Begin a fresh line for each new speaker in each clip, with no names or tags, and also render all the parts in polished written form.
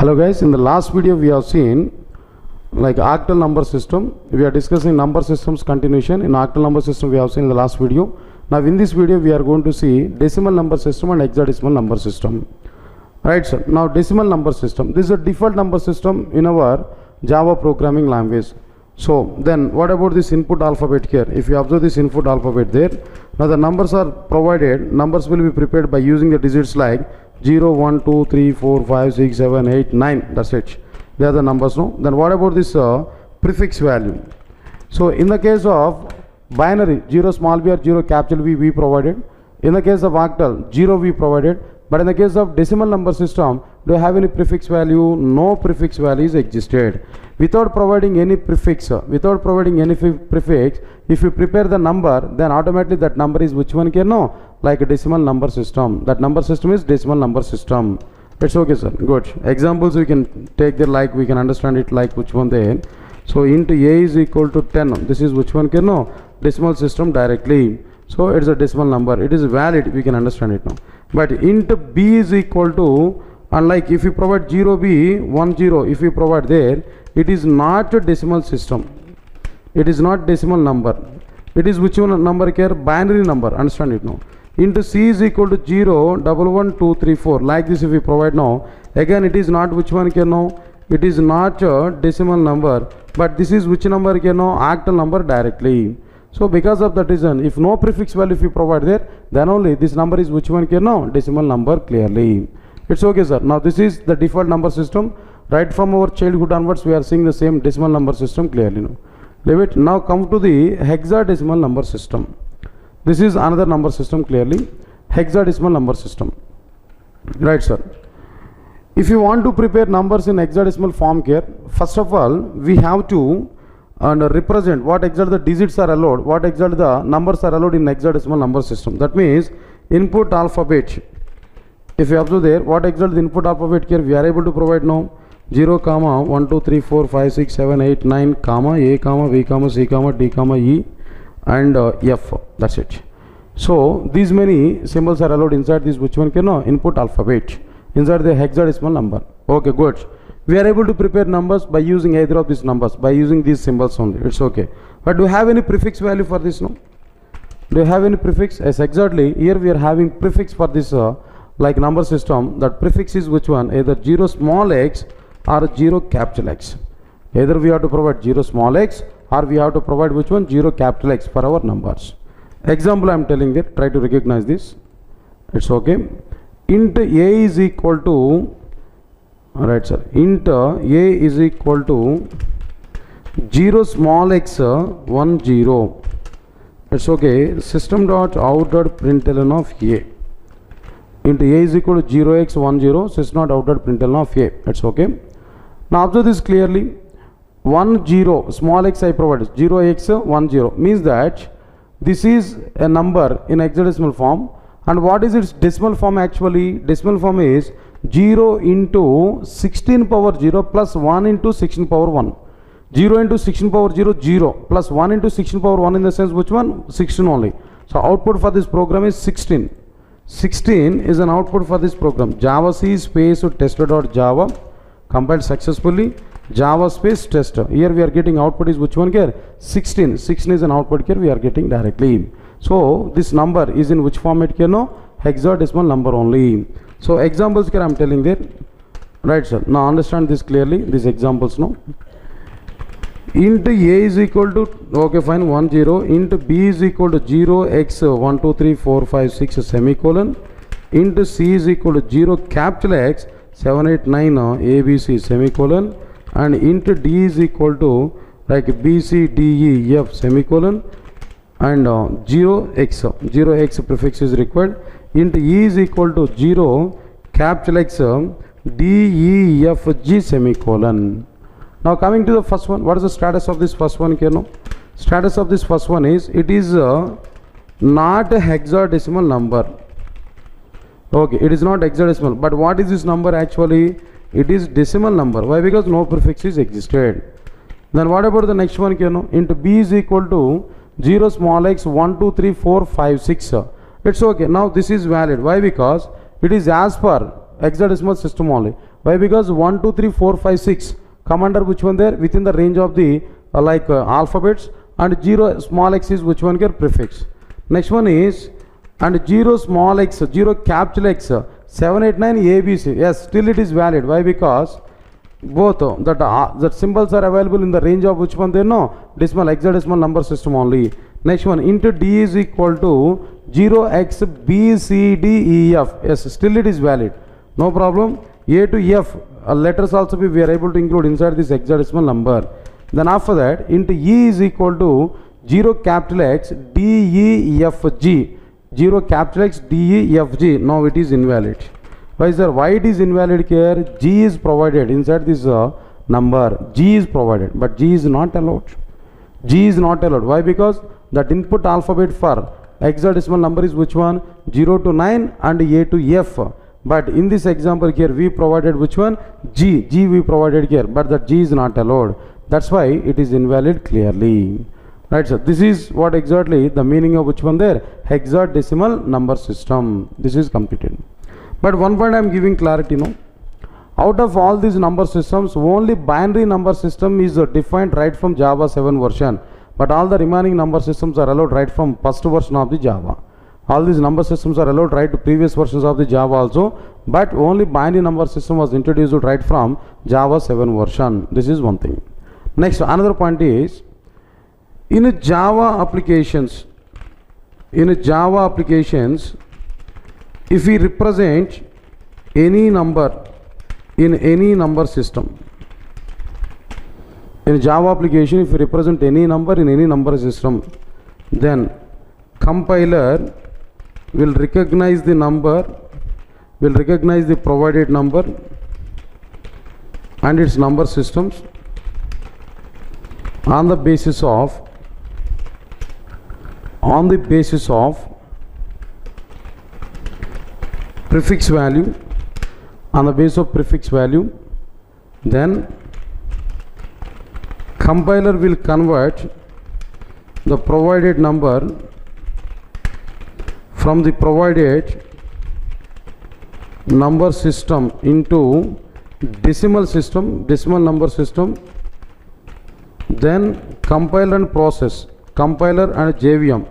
Hello guys, in the last video we have seen like octal number system. We are discussing number systems continuation. In octal number system we have seen in the last video. Now in this video we are going to see decimal number system and hexadecimal number system. Right sir. Now decimal number system. This is a default number system in our Java programming language. So then what about this input alphabet here? If you observe this input alphabet there, now the numbers are provided, numbers will be prepared by using the digits like 0, 1, 2, 3, 4, 5, 6, 7, 8, 9, that's it. They are the numbers, no? Then what about this prefix value? So in the case of binary, 0 small b or 0 capital V, we provided. In the case of octal, 0 we provided. But in the case of decimal number system, do you have any prefix value? No prefix values existed. Without providing any prefix, if you prepare the number, then automatically that number is which one can know? Like a decimal number system. That number system is decimal number system. It's okay, sir. Good. Examples we can take there, like we can understand it like which one there. So int a is equal to 10. This is which one can know? Decimal system directly. So it's a decimal number. It is valid. We can understand it now. But int b is equal to, unlike if you provide 0b 10, if you provide there, it is not a decimal system. It is not decimal number. It is which one number here? Binary number. Understand it now. Int c is equal to 0, 1, 1, 2, 3, 4. Like this if we provide now. Again it is not which one here now? It is not a decimal number. But this is which number here now? Octal number directly. So because of that reason, if no prefix value if you provide there, then only this number is which one here now? Decimal number clearly. It's okay, sir. Now this is the default number system. Right from our childhood onwards, we are seeing the same decimal number system clearly now. Leave it. Now come to the hexadecimal number system. This is another number system clearly. Hexadecimal number system. Right, sir. If you want to prepare numbers in hexadecimal form here, first of all, we have to represent what exactly the digits are allowed, what exactly the numbers are allowed in hexadecimal number system. That means input alphabet. If you observe there, what exactly the input alphabet here we are able to provide now? 0, 1, 2, 3, 4, 5, 6, 7, 8, 9, A, B, C, D, E and F. That's it. So these many symbols are allowed inside this which one can know? Input alphabet. Inside the hexadecimal number. Okay, good. We are able to prepare numbers by using either of these numbers, by using these symbols only. It's okay. But do you have any prefix value for this? No? Do you have any prefix? Yes, exactly. Here we are having prefix for this like number system. That prefix is which one? Either 0 small x or 0 capital X. Either we have to provide 0 small x or we have to provide which one? 0 capital X for our numbers. Example I am telling there. Try to recognize this. It's okay. Int a is equal to, alright sir, int a is equal to 0 small x 1 0. It's okay. System dot out dot println of a. Int a is equal to 0x10 system.out.println of a. That's okay. Now observe this clearly. 10 small x I provided 0x10 means that this is a number in hexadecimal form. And what is its decimal form actually? Decimal form is 0 into 16 power 0 plus 1 into 16 power 1. 0 into 16 power 0, 0 plus 1 into 16 power 1 in the sense which one? 16 only. So output for this program is 16. 16 is an output for this program. Java C space tester.java compiled successfully. Java space tester. Here we are getting output is which one here? 16. 16 is an output here we are getting directly. So this number is in which format here no? Hexadecimal number only. So examples here I am telling there. Right sir. Now understand this clearly. These examples no. Int a is equal to, okay fine, 10. Int b is equal to 0x 1, 2, 3, 4, 5, 6 semicolon. Int c is equal to 0 capital X 7, 8, 9 ABC semicolon. And int d is equal to like b, c, d, e, f semicolon. And 0x prefix is required. Int e is equal to 0 capital X d, e, f, g semicolon. Now coming to the first one, what is the status of this first one here? No? Status of this first one is it is not a hexadecimal number. Okay, it is not hexadecimal. But what is this number actually? It is decimal number. Why? Because no prefix is existed. Then what about the next one here? No? Int b is equal to 0 small x 1, 2, 3, 4, 5, 6. It's okay. Now this is valid. Why? Because it is as per hexadecimal system only. Why? Because 1 2 3 4 5 6 come under which one there? Within the range of the alphabets, and 0 small x is which one here? Prefix. Next one is, and 0 small x, 0 capital X, 789 ABC. Yes, still it is valid. Why? Because both that symbols are available in the range of which one? There no decimal, hexadecimal number system only. Next one, into D is equal to 0x B C D E F. Yes, still it is valid. No problem. A to F letters also we are able to include inside this hexadecimal number. Then after that, into E is equal to 0 capital X D E F G. 0 capital X D E F G. Now it is invalid. Why, sir? Why it is invalid here? G is provided inside this number. G is provided, but G is not allowed. G is not allowed. Why? Because that input alphabet for hexadecimal number is which one? 0 to 9 and A to F. But in this example here, we provided which one? G. G we provided here, but that G is not allowed. That's why it is invalid clearly. Right, so this is what exactly the meaning of which one there? Hexadecimal number system. This is completed. But one point I am giving clarity, no? Out of all these number systems, only binary number system is defined right from Java 7 version. But all the remaining number systems are allowed right from first version of the Java. All these number systems are allowed right to previous versions of the Java also. But only binary number system was introduced right from Java 7 version. This is one thing. Next, another point is, in Java applications, if we represent any number in any number system, in Java application, if we represent any number in any number system, then compiler will recognize the number, will recognize the provided number and its number systems on the basis of prefix value, on the basis of prefix value. Then compiler will convert the provided number from the provided number system into decimal number system. Then compiler and process, compiler and JVM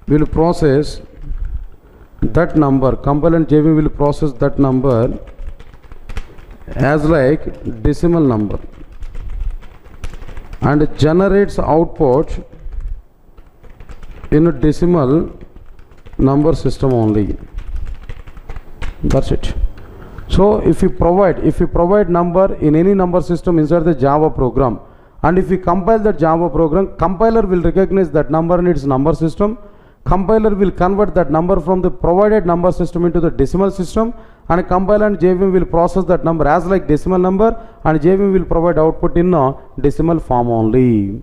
will process that number, compiler and JVM will process that number as like decimal number and generates output in a decimal number system only. That's it. So if you provide number in any number system inside the Java program, and if we compile that Java program, compiler will recognize that number in its number system. Compiler will convert that number from the provided number system into the decimal system, and compiler and JVM will process that number as like decimal number, and JVM will provide output in a decimal form only.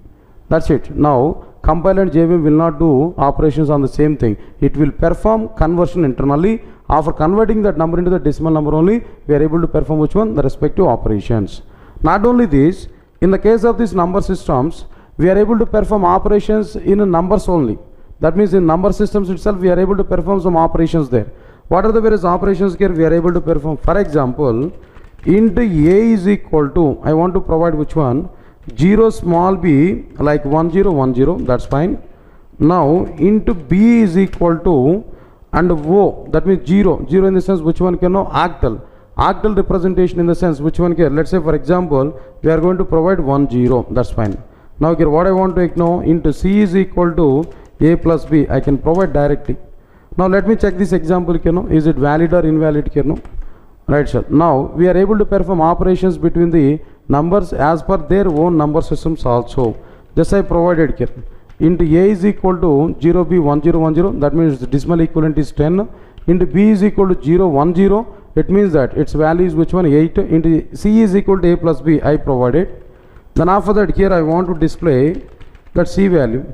That's it. Now compiler and JVM will not do operations on the same thing. It will perform conversion internally. After converting that number into the decimal number only, we are able to perform which one? The respective operations. Not only this, in the case of these number systems, we are able to perform operations in numbers only. That means in number systems itself, we are able to perform some operations there. What are the various operations here we are able to perform? For example, int A is equal to, I want to provide which one? 0 small b, like 1010, that's fine. Now into B is equal to, and O, that means 0 in the sense which one can know? Octal representation in the sense which one here? Let's say for example, we are going to provide 10, that's fine. Now here what I want to know, into C is equal to A plus B, I can provide directly. Now let me check this example, is it valid or invalid? Right, sir. Now we are able to perform operations between the numbers as per their own number systems also. Just I provided here. Into A is equal to 0B1010, that means the decimal equivalent is 10. Into B is equal to 010, it means that its value is which one? 8. Into C is equal to A plus B, I provided. Then after that here I want to display that C value.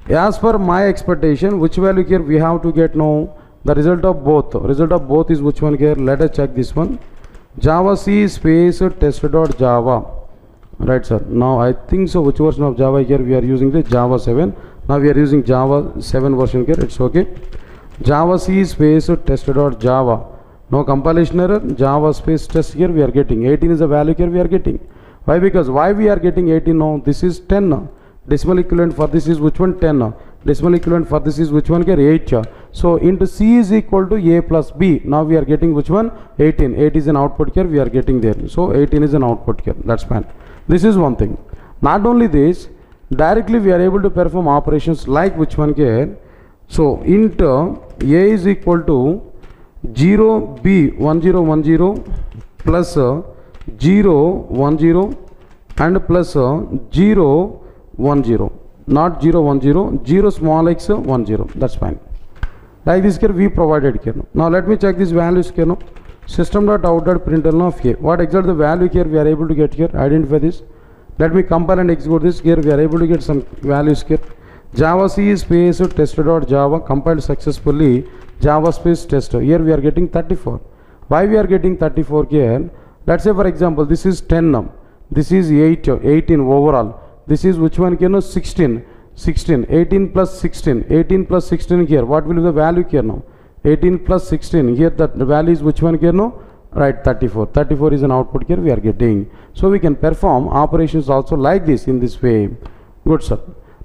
As per my expectation, which value here we have to get now? The result of both. Result of both is which one here? Let us check this one. Java C space test.java. Right, sir. Now I think so. Which version of Java here we are using? The Java 7. Now we are using Java 7 version here. It's okay. Java C space test.java. No compilation error. Java space test here we are getting. 18 is the value here we are getting. Why? Because why we are getting 18 now? This is 10 now. Decimal equivalent for this is which one? 10 now. Decimal equivalent for this is which one here? 8. So into C is equal to A plus B. Now we are getting which one? 18. 8 is an output here we are getting there. So 18 is an output here. That's fine. This is one thing. Not only this, directly we are able to perform operations like which one here? So int A is equal to 0B1010 plus 010 and plus 010, not 010, 0 small x 10. That's fine. Like this here we provided here. Now let me check these values here. No? System.out.println of A. What exactly the value here we are able to get here? Identify this. Let me compile and execute this. Here we are able to get some values here. Java C space test.java compiled successfully. Java space test. Here we are getting 34. Why we are getting 34 here? Let's say for example this is 10 now. This is 18 overall. This is which one here? No, 16. 18 plus 16. 18 plus 16 here. What will be the value here now? 18 plus 16. Here the value is which one here? No? Right, 34. 34 is an output here we are getting. So we can perform operations also like this in this way. Good, sir.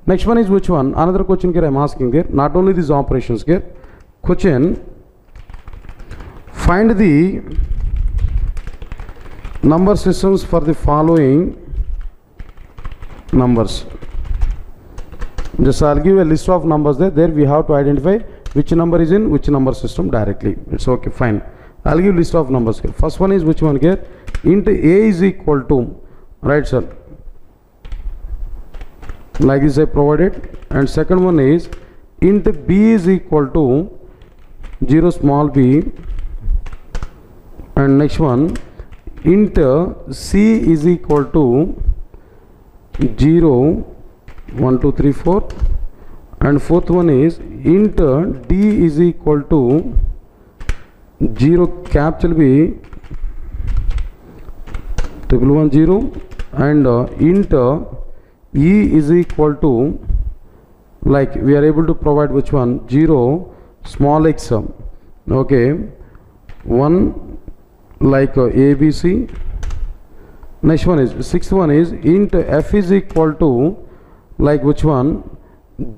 Next one is which one? Another question here I am asking there. Not only these operations here. Question. Find the number systems for the following numbers. Just I'll give you a list of numbers there. There we have to identify which number is in which number system directly. It's okay, fine. I'll give list of numbers here. First one is which one here? Int A is equal to, right sir, like this I provided. And second one is int B is equal to 0 small b. And next one int C is equal to 0 1 2 3 4. And fourth one is int D is equal to 0 capital B 110 and int E is equal to, like we are able to provide which one? 0 small x, okay, 1 like ABC. Next one is, sixth one is int F is equal to, like which one?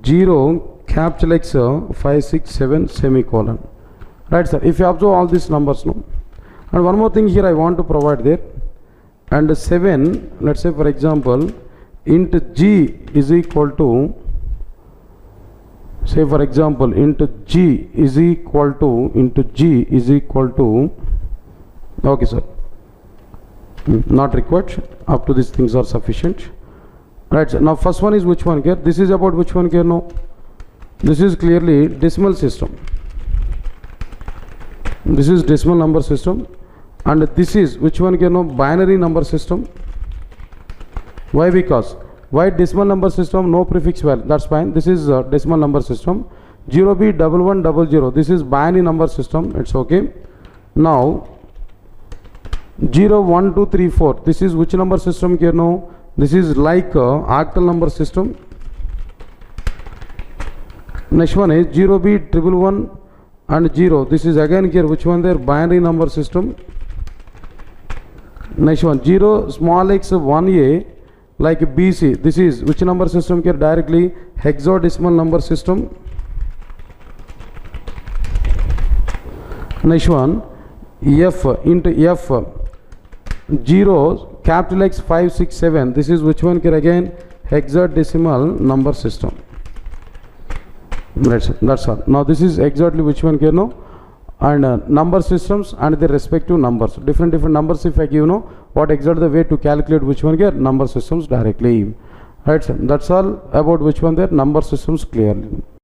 0 capital X 5 6 7 semicolon. Right sir, if you observe all these numbers, no? And one more thing here I want to provide there. And 7, let's say for example int G is equal to, say for example int G is equal to, okay sir, not required, up to these things are sufficient. Right sir. Now first one is which one here? This is about which one here? No, this is clearly decimal system. This is decimal number system. And this is which one here? No, binary number system. Why? Because why decimal number system? No prefix value. That's fine. This is decimal number system. 0B1100. This is binary number system. It's okay. Now 0 1 2 3 4. This is which number system here? No, this is like octal number system. Next one is 0B111 and 0. This is again here which one there? Binary number system. Next one 0 small x 1a like BC. This is which number system here? Directly hexadecimal number system. Next one F into F 0 capital X 5 6 7. This is which one here? Again hexadecimal number system. That's all. Now this is exactly which one here? No, and number systems and their respective numbers, different numbers. If I give, know what exactly the way to calculate which one here? Number systems directly. Right sir, that's all about which one there? Number systems clearly.